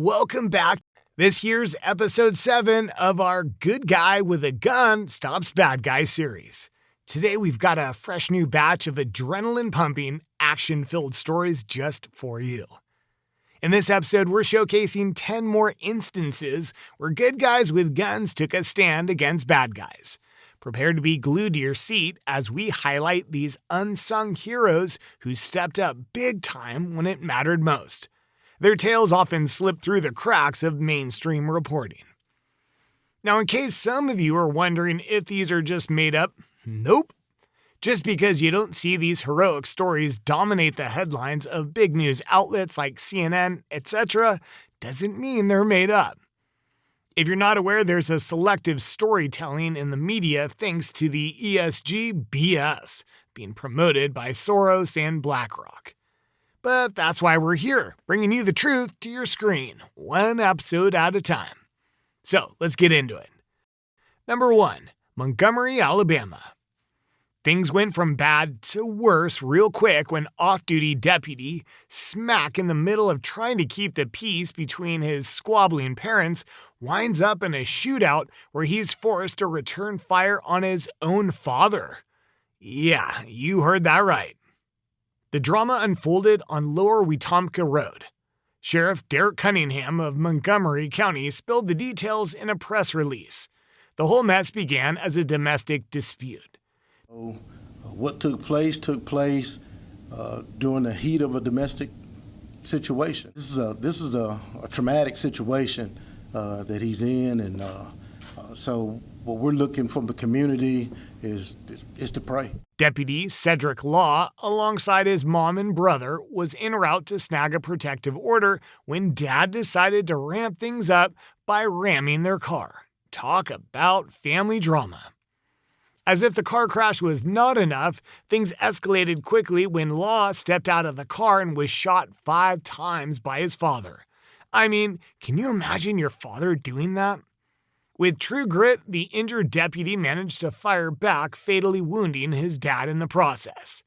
Welcome back. This here's episode 7 of our Good Guy with a Gun Stops Bad Guy series. Today we've got a fresh new batch of adrenaline-pumping, action-filled stories just for you. In this episode, we're showcasing 10 more instances where good guys with guns took a stand against bad guys. Prepare to be glued to your seat as we highlight these unsung heroes who stepped up big time when it mattered most. Their tales often slip through the cracks of mainstream reporting. Now, in case some of you are wondering if these are just made up, nope. Just because you don't see these heroic stories dominate the headlines of big news outlets like CNN, etc., doesn't mean they're made up. If you're not aware, there's a selective storytelling in the media thanks to the ESG BS being promoted by Soros and BlackRock. But that's why we're here, bringing you the truth to your screen, one episode at a time. So, let's get into it. Number 1, Montgomery, Alabama. Things went from bad to worse real quick when off-duty deputy, smack in the middle of trying to keep the peace between his squabbling parents, winds up in a shootout where he's forced to return fire on his own father. Yeah, you heard that right. The drama unfolded on Lower Wetumpka Road. Sheriff Derek Cunningham of Montgomery County spilled the details in a press release. The whole mess began as a domestic dispute. What took place during the heat of a domestic situation. This is a traumatic situation that he's in, and so what we're looking from the community is to pray. Deputy Cedric Law, alongside his mom and brother, was en route to snag a protective order when Dad decided to ramp things up by ramming their car. Talk about family drama. As if the car crash was not enough, things escalated quickly when Law stepped out of the car and was shot 5 times by his father. I mean, can you imagine your father doing that? With true grit, the injured deputy managed to fire back, fatally wounding his dad in the process.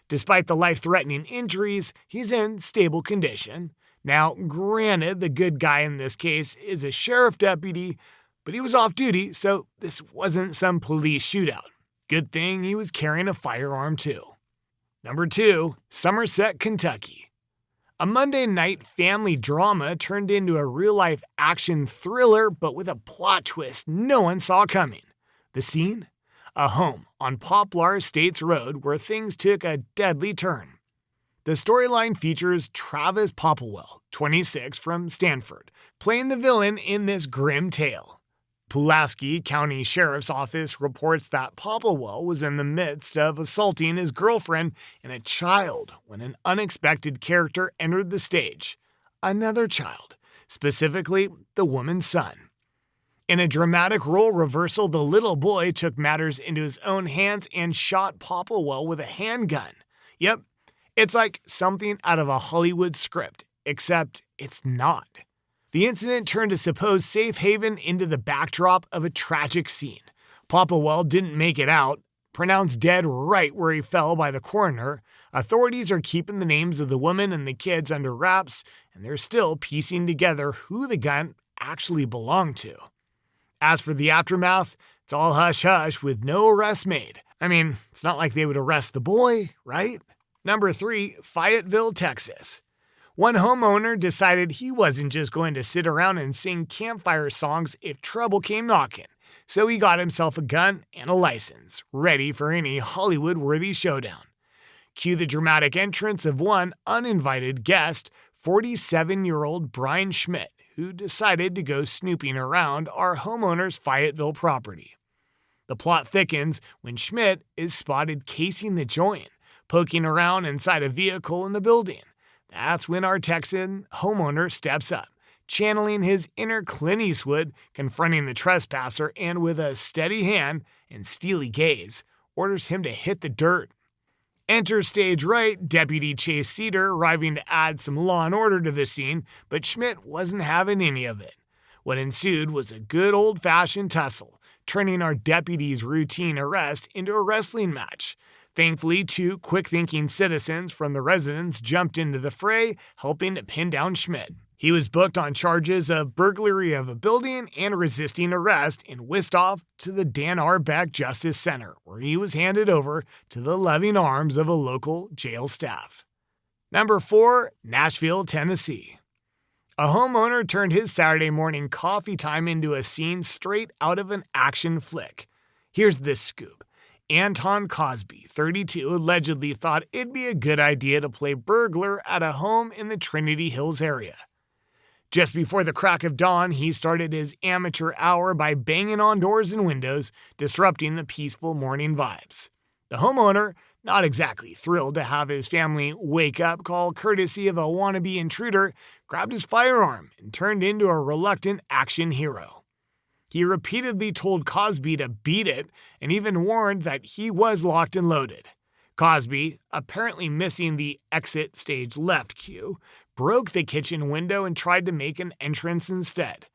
Despite the life-threatening injuries, he's in stable condition. Now, granted, the good guy in this case is a sheriff deputy, but he was off duty, so this wasn't some police shootout. Good thing he was carrying a firearm too. Number 2, Somerset, Kentucky. A Monday night family drama turned into a real-life action thriller, but with a plot twist no one saw coming. The scene? A home on Poplar Estates Road where things took a deadly turn. The storyline features Travis Popplewell, 26, from Stanford, playing the villain in this grim tale. Pulaski County Sheriff's Office reports that Popplewell was in the midst of assaulting his girlfriend and a child when an unexpected character entered the stage. Another child, specifically the woman's son. In a dramatic role reversal, the little boy took matters into his own hands and shot Popplewell with a handgun. Yep, it's like something out of a Hollywood script, except it's not. The incident turned a supposed safe haven into the backdrop of a tragic scene. Popplewell didn't make it out, pronounced dead right where he fell by the coroner. Authorities are keeping the names of the woman and the kids under wraps, and they're still piecing together who the gun actually belonged to. As for the aftermath, it's all hush-hush with no arrests made. I mean, it's not like they would arrest the boy, right? Number 3, Fayetteville, Texas. One homeowner decided he wasn't just going to sit around and sing campfire songs if trouble came knocking, so he got himself a gun and a license, ready for any Hollywood-worthy showdown. Cue the dramatic entrance of one uninvited guest, 47-year-old Brian Schmidt, who decided to go snooping around our homeowner's Fayetteville property. The plot thickens when Schmidt is spotted casing the joint, poking around inside a vehicle in the building. That's when our Texan homeowner steps up, channeling his inner Clint Eastwood, confronting the trespasser, and with a steady hand and steely gaze, orders him to hit the dirt. Enter stage right, Deputy Chase Cedar, arriving to add some law and order to the scene, but Schmidt wasn't having any of it. What ensued was a good old-fashioned tussle, turning our deputy's routine arrest into a wrestling match. Thankfully, 2 quick-thinking citizens from the residence jumped into the fray, helping to pin down Schmidt. He was booked on charges of burglary of a building and resisting arrest and whisked off to the Dan R. Beck Justice Center, where he was handed over to the loving arms of a local jail staff. Number 4, Nashville, Tennessee. A homeowner turned his Saturday morning coffee time into a scene straight out of an action flick. Here's this scoop. Anton Cosby, 32, allegedly thought it'd be a good idea to play burglar at a home in the Trinity Hills area. Just before the crack of dawn, he started his amateur hour by banging on doors and windows, disrupting the peaceful morning vibes. The homeowner, not exactly thrilled to have his family wake-up call courtesy of a wannabe intruder, grabbed his firearm and turned into a reluctant action hero. He repeatedly told Cosby to beat it and even warned that he was locked and loaded. Cosby, apparently missing the exit stage left cue, broke the kitchen window and tried to make an entrance instead.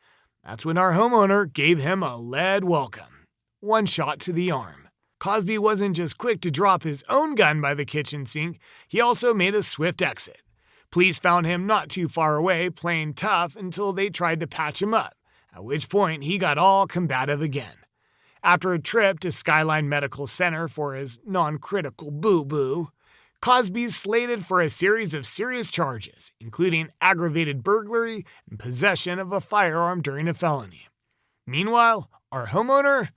That's when our homeowner gave him a lead welcome. One shot to the arm. Cosby wasn't just quick to drop his own gun by the kitchen sink, he also made a swift exit. Police found him not too far away, playing tough until they tried to patch him up, at which point he got all combative again. After a trip to Skyline Medical Center for his non-critical boo-boo, Cosby's slated for a series of serious charges, including aggravated burglary and possession of a firearm during a felony. Meanwhile, our homeowner?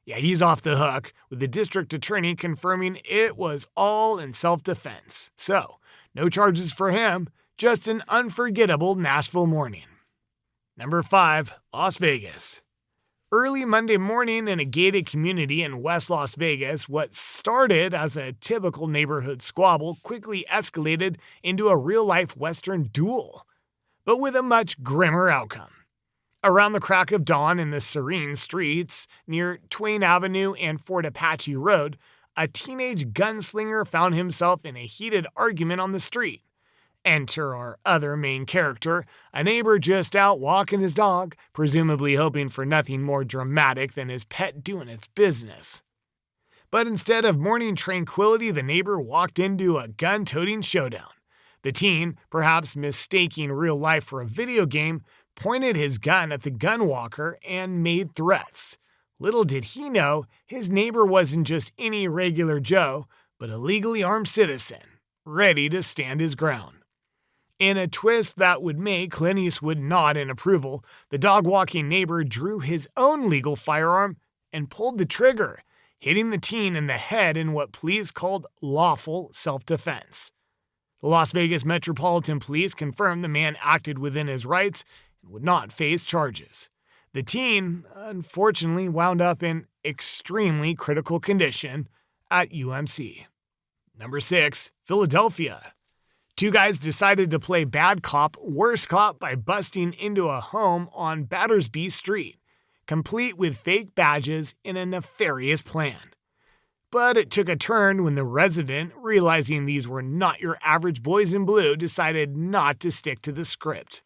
Yeah, he's off the hook, with the district attorney confirming it was all in self-defense. So, no charges for him, just an unforgettable Nashville morning. Number 5, Las Vegas. Early Monday morning in a gated community in West Las Vegas, what started as a typical neighborhood squabble quickly escalated into a real-life Western duel, but with a much grimmer outcome. Around the crack of dawn in the serene streets near Twain Avenue and Fort Apache Road, a teenage gunslinger found himself in a heated argument on the street. Enter our other main character, a neighbor just out walking his dog, presumably hoping for nothing more dramatic than his pet doing its business. But instead of morning tranquility, the neighbor walked into a gun-toting showdown. The teen, perhaps mistaking real life for a video game, pointed his gun at the gunwalker and made threats. Little did he know, his neighbor wasn't just any regular Joe, but a legally armed citizen, ready to stand his ground. In a twist that would make Clint Eastwood nod in approval, the dog-walking neighbor drew his own legal firearm and pulled the trigger, hitting the teen in the head in what police called lawful self-defense. The Las Vegas Metropolitan Police confirmed the man acted within his rights and would not face charges. The teen, unfortunately, wound up in extremely critical condition at UMC. Number 6, Philadelphia. 2 guys decided to play bad cop, worse cop by busting into a home on Battersby Street, complete with fake badges in a nefarious plan. But it took a turn when the resident, realizing these were not your average boys in blue, decided not to stick to the script.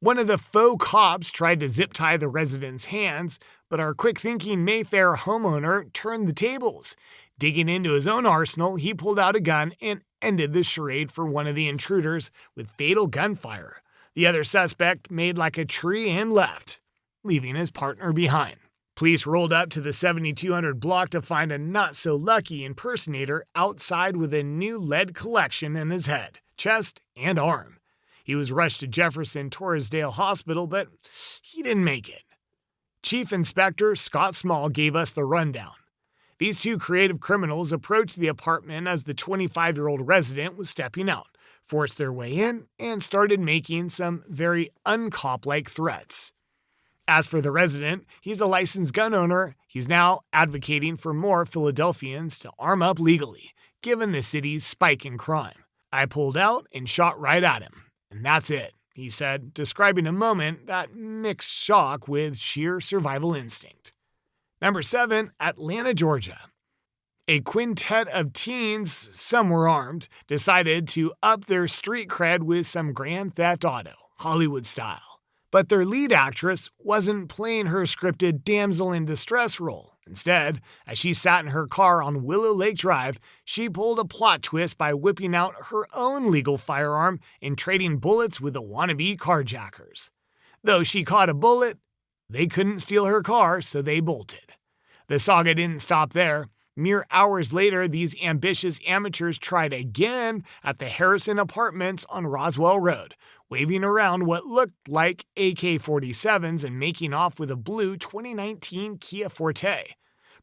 One of the faux cops tried to zip-tie the resident's hands, but our quick-thinking Mayfair homeowner turned the tables. Digging into his own arsenal, he pulled out a gun and ended the charade for one of the intruders with fatal gunfire. The other suspect made like a tree and left, leaving his partner behind. Police rolled up to the 7200 block to find a not-so-lucky impersonator outside with a new lead collection in his head, chest, and arm. He was rushed to Jefferson Torresdale Hospital, but he didn't make it. Chief Inspector Scott Small gave us the rundown. These 2 creative criminals approached the apartment as the 25-year-old resident was stepping out, forced their way in, and started making some very uncop-like threats. As for the resident, he's a licensed gun owner. He's now advocating for more Philadelphians to arm up legally, given the city's spike in crime. I pulled out and shot right at him, and that's it, he said, describing a moment that mixed shock with sheer survival instinct. Number 7, Atlanta, Georgia. A quintet of teens, some were armed, decided to up their street cred with some Grand Theft Auto, Hollywood style. But their lead actress wasn't playing her scripted damsel in distress role. Instead, as she sat in her car on Willow Lake Drive, she pulled a plot twist by whipping out her own legal firearm and trading bullets with the wannabe carjackers. Though she caught a bullet, they couldn't steal her car, so they bolted. The saga didn't stop there. Mere hours later, these ambitious amateurs tried again at the Harrison Apartments on Roswell Road, waving around what looked like AK-47s and making off with a blue 2019 Kia Forte.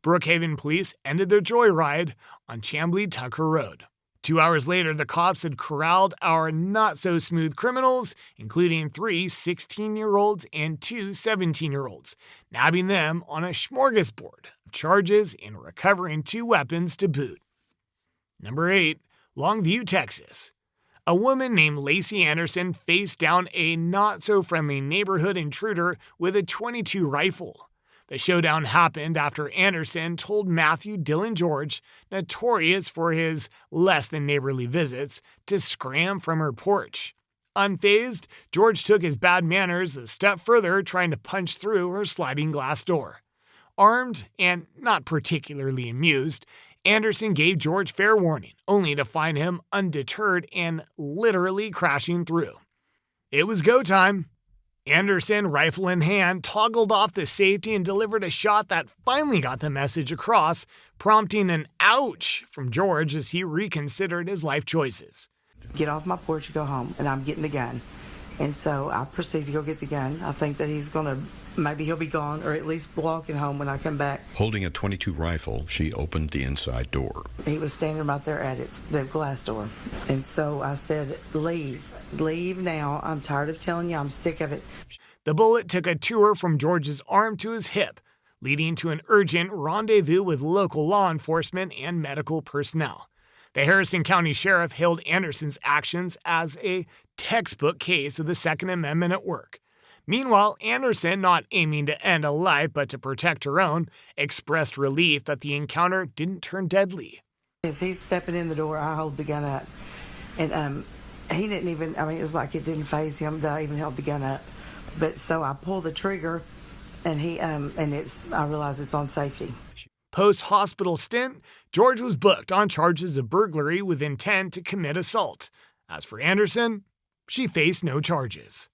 Brookhaven police ended their joyride on Chamblee Tucker Road. 2 hours later, the cops had corralled our not-so-smooth criminals, including 3 16-year-olds and 2 17-year-olds, nabbing them on a smorgasbord of charges and recovering 2 weapons to boot. Number 8. Longview, Texas. A woman named Lacey Anderson faced down a not-so-friendly neighborhood intruder with a .22 rifle. The showdown happened after Anderson told Matthew Dylan George, notorious for his less-than-neighborly visits, to scram from her porch. Unfazed, George took his bad manners a step further, trying to punch through her sliding glass door. Armed and not particularly amused, Anderson gave George fair warning, only to find him undeterred and literally crashing through. It was go time. Anderson, rifle in hand, toggled off the safety and delivered a shot that finally got the message across, prompting an ouch from George as he reconsidered his life choices. Get off my porch and go home, and I'm getting the gun. And so I proceed to go get the gun. I think that maybe he'll be gone, or at least walking home when I come back. Holding a .22 rifle, she opened the inside door. He was standing right there at the glass door. And so I said, leave now. I'm tired of telling you, I'm sick of it. The bullet took a tour from George's arm to his hip, leading to an urgent rendezvous with local law enforcement and medical personnel. The Harrison County Sheriff hailed Anderson's actions as a textbook case of the Second Amendment at work. Meanwhile, Anderson, not aiming to end a life but to protect her own, expressed relief that the encounter didn't turn deadly. As he's stepping in the door, I hold the gun up. And he didn't even, it was like it didn't faze him that I even held the gun up. But so I pull the trigger, and I realize it's on safety. Post-hospital stint, George was booked on charges of burglary with intent to commit assault. As for Anderson, she faced no charges.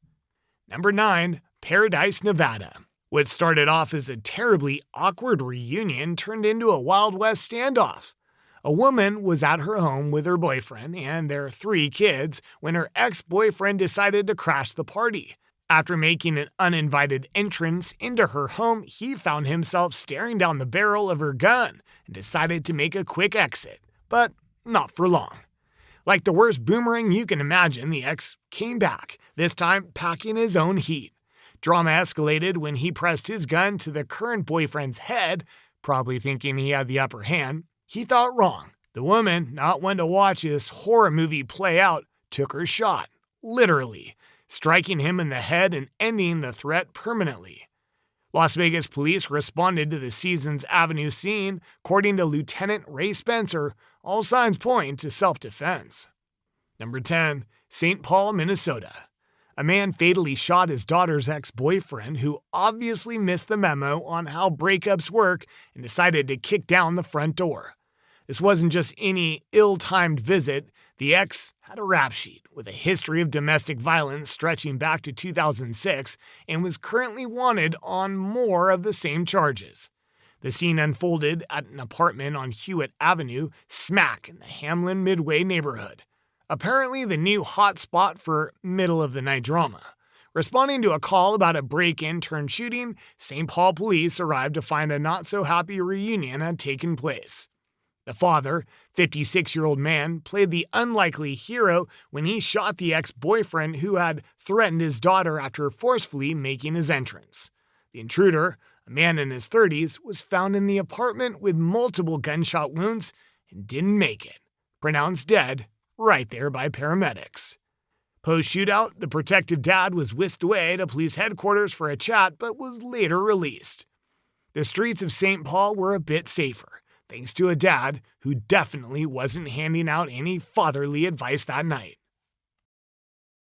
Number 9. Paradise, Nevada. What started off as a terribly awkward reunion turned into a Wild West standoff. A woman was at her home with her boyfriend and their 3 kids when her ex-boyfriend decided to crash the party. After making an uninvited entrance into her home, he found himself staring down the barrel of her gun and decided to make a quick exit, but not for long. Like the worst boomerang you can imagine, the ex came back, this time packing his own heat. Drama escalated when he pressed his gun to the current boyfriend's head, probably thinking he had the upper hand. He thought wrong. The woman, not one to watch this horror movie play out, took her shot, literally, striking him in the head and ending the threat permanently. Las Vegas police responded to the Seasons Avenue scene. According to Lieutenant Ray Spencer, all signs point to self-defense. Number 10. St. Paul, Minnesota. A man fatally shot his daughter's ex-boyfriend who obviously missed the memo on how breakups work and decided to kick down the front door. This wasn't just any ill-timed visit. The ex had a rap sheet with a history of domestic violence stretching back to 2006 and was currently wanted on more of the same charges. The scene unfolded at an apartment on Hewitt Avenue, smack in the Hamlin Midway neighborhood. Apparently the new hot spot for middle-of-the-night drama. Responding to a call about a break-in turned shooting, St. Paul police arrived to find a not-so-happy reunion had taken place. The father, 56-year-old man, played the unlikely hero when he shot the ex-boyfriend who had threatened his daughter after forcefully making his entrance. The intruder, a man in his 30s, was found in the apartment with multiple gunshot wounds and didn't make it, pronounced dead right there by paramedics. Post-shootout, the protective dad was whisked away to police headquarters for a chat but was later released. The streets of St. Paul were a bit safer, thanks to a dad who definitely wasn't handing out any fatherly advice that night.